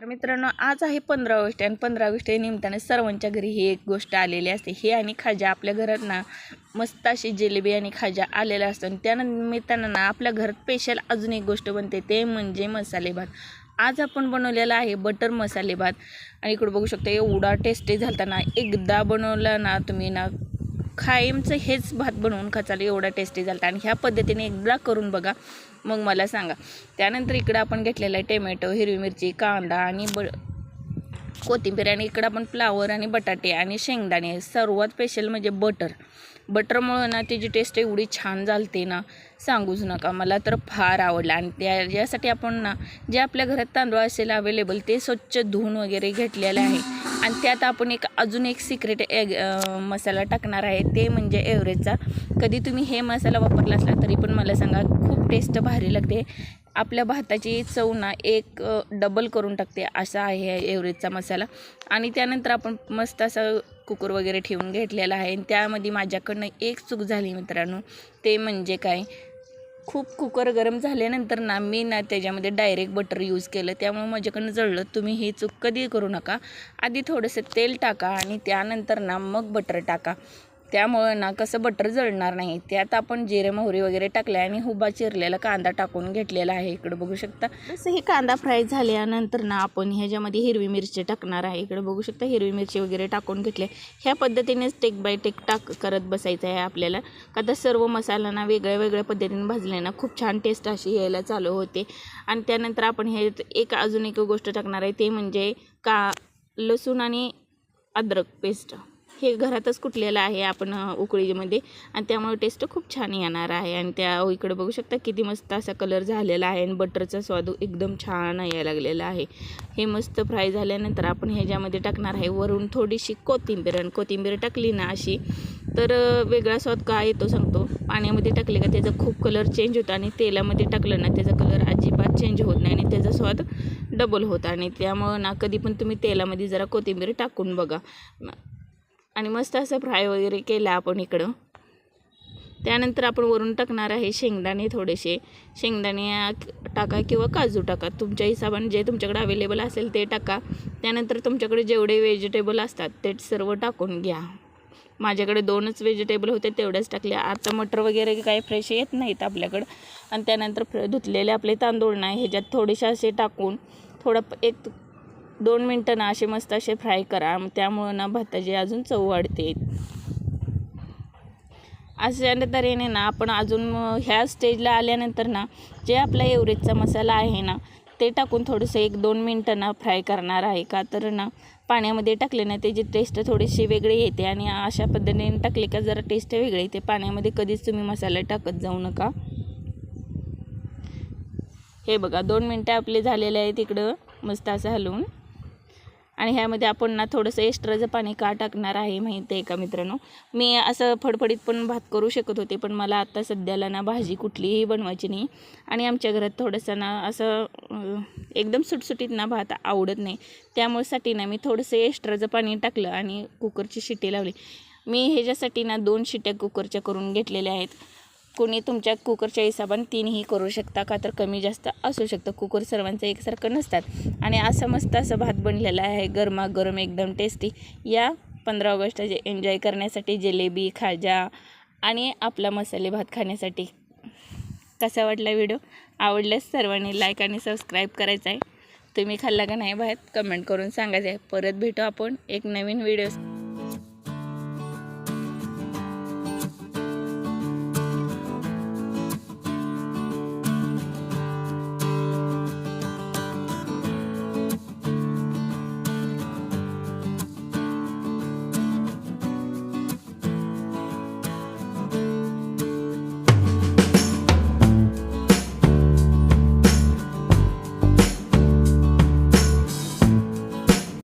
तर मित्रांनो, आज आहे 15 ऑगस्ट आणि 15 ऑगस्ट या निमित्ताने सर्वांच्या घरी ही एक गोष्ट आलेली असते. हे आणि खाजा आपल्या घरात ना मस्त अशी जिलेबी आणि खाजा आलेला असतो आणि त्या निमित्तानं ना आपल्या घरात स्पेशल अजून एक गोष्ट बनते, ते म्हणजे मसाले भात. आज आपण बनवलेला आहे बटर मसाले भात आणि इकडे बघू शकता एवढा टेस्टी झालता ना. एकदा बनवला ना तुम्ही ना कायमचं हेच भात बनवून खाचाल, एवढा टेस्टी झाला. आणि ह्या पद्धतीने एकदा करून बघा, मग मला सांगा. त्यानंतर इकडं आपण घेतलेला आहे टोमॅटो, हिरवी मिरची, कांदा आणि कोथिंबीर. आणि इकडं आपण फ्लावर आणि बटाटे आणि शेंगदाणे. सर्वात स्पेशल म्हणजे बटरमुळं ना त्याची टेस्ट एवढी छान झालते ना, सांगूच नका. मला तर फार आवडलं. आणि त्यासाठी आपण ना जे आपल्या घरात तांदूळ असेल अवेलेबल ते स्वच्छ धुवून वगैरे घेतलेलं आहे. आणि त्यात आपण अजून एक सिक्रेट मसाला टाकणार आहे, ते म्हणजे एव्हरेजचा. कधी तुम्ही हे मसाला वापरला असला तरी पण मला सांगा, खूप टेस्ट भारी लागते. आपल्या भाताची चव ना एक डबल करून टाकते, असा आहे एव्हरेजचा मसाला. आणि त्यानंतर आपण मस्त असं कुकर वगैरे ठेवून घेतलेला आहे. आणि त्यामध्ये माझ्याकडनं एक चूक झाली मित्रांनो, ते म्हणजे काय, खूप कुकर गरम झाल्यानंतर ना मी ना त्याच्यामध्ये डायरेक्ट बटर यूज केलं, त्यामुळे माझ्याकडनं जळलं. तुम्ही ही चूक कधी करू नका. आधी थोडंसं तेल टाका आणि त्यानंतर ना मग बटर टाका, त्यामुळं ना कसं बटर जळणार नाही. त्यात आपण जिरे मोहरी वगैरे टाकले आणि हुबा चिरलेला कांदा टाकून घेतलेला आहे. इकडं बघू शकता तसं हे कांदा फ्राय झाल्यानंतर ना आपण ह्याच्यामध्ये हिरवी मिरची टाकणार आहे. इकडे बघू शकता हिरवी मिरची वगैरे टाकून घेतले. ह्या पद्धतीने टेक बाय टेक करत बसायचं आहे आपल्याला, का तर सर्व मसाला वेगळ्या वेगळ्या पद्धतीने भाजले ना खूप छान टेस्ट अशी यायला चालू होते. आणि त्यानंतर आपण हे अजून एक गोष्ट टाकणार आहे, ते म्हणजे लसूण आणि अद्रक पेस्ट. हे घरातच कुटलेलं आहे आपण उकळीमध्ये, आणि त्यामुळे टेस्ट खूप छान येणार आहे. आणि इकडे बघू शकता किती मस्त असा कलर झालेला आहे आणि बटरचा स्वाद एकदम छान यायला लागलेला आहे. हे मस्त फ्राय झाल्यानंतर आपण ह्याच्यामध्ये टाकणार आहे वरून थोडीशी कोथिंबीर. आणि कोथिंबीर टाकली ना अशी तर वेगळा स्वाद काय येतो सांगतो. पाण्यामध्ये टाकले का त्याचा खूप कलर चेंज होतो, आणि तेलामध्ये टाकलं ना त्याचा कलर अजिबात चेंज होत नाही आणि त्याचा स्वाद डबल होता. आणि त्यामुळं ना कधी पण तुम्ही तेलामध्ये जरा कोथिंबीर टाकून बघा. आणि मस्त असं फ्राय वगैरे केलं आपण इकडं. त्यानंतर आपण वरून टाकणार आहे शेंगदाणे. थोडेसे शेंगदाणे टाका किंवा काजू टाका, तुमच्या हिशोबाने जे तुमच्याकडे अवेलेबल असेल ते टाका. त्यानंतर तुमच्याकडे जेवढे व्हेजिटेबल असतात ते सर्व टाकून घ्या. माझ्याकडे 2च व्हेजिटेबल होते, तेवढेच टाकले. आता मटर वगैरे काही फ्रेश येत नाहीत आपल्याकडं. आणि त्यानंतर धुतलेले आपले तांदूळ नाही ह्याच्यात थोडेसे असे टाकून थोडं 1-2 मिनटं ना असे मस्त असे फ्राय करा, त्यामुळं ना भाताची अजून चव वाढते. अशा तऱ्हेने ना आपण अजून ह्या स्टेजला आल्यानंतर ना जे आपला एव्हरेजचा मसाला आहे ना ते टाकून थोडंसं 1-2 मिनटं ना फ्राय करणार आहे. का तर ना पाण्यामध्ये टाकले ना त्याची टेस्ट थोडीशी वेगळी येते, आणि अशा पद्धतीने टाकले का जरा टेस्ट वेगळी येते. पाण्यामध्ये कधीच तुम्ही मसाला टाकत जाऊ नका. हे बघा 2 मिनटं आपले झालेले आहेत इकडं मस्त असं हलवून. आणि ह्यामध्ये आपण ना थोडंसं एक्स्ट्राचं पाणी का टाकणार आहे माहिती आहे का मित्रांनो, मी असं फडफडीत पण भात करू शकत होते, पण मला आत्ता सध्याला ना भाजी कुठलीही बनवायची नाही. आणि आमच्या घरात थोडंसं ना असं एकदम सुटसुटीत ना भात आवडत नाही, त्यामुळेसाठी ना मी थोडंसं एक्स्ट्राचं पाणी टाकलं आणि कुकरची शिट्टी लावली. मी ह्याच्यासाठी ना 2 शिट्ट्या कुकरच्या करून घेतलेल्या आहेत. कोणी तुमच्या कुकरच्या हिशोबाने 3ही करू शकता, का तर कमी जास्त असू शकतं. कुकर सर्वांचं एकसारखं नसतात. आणि असं मस्त असं भात बनलेलं आहे गरमागरम एकदम टेस्टी. या 15 ऑगस्टचे एन्जॉय करण्यासाठी जिलेबी, खाजा आणि आपला मसाले भात खाण्यासाठी. कसा वाटला व्हिडिओ? आवडल्यास सर्वांनी लाईक आणि सबस्क्राईब करायचं आहे. तुम्ही खाल्ला का नाही भात कमेंट करून सांगायचं आहे. परत भेटू आपण एक नवीन व्हिडिओ.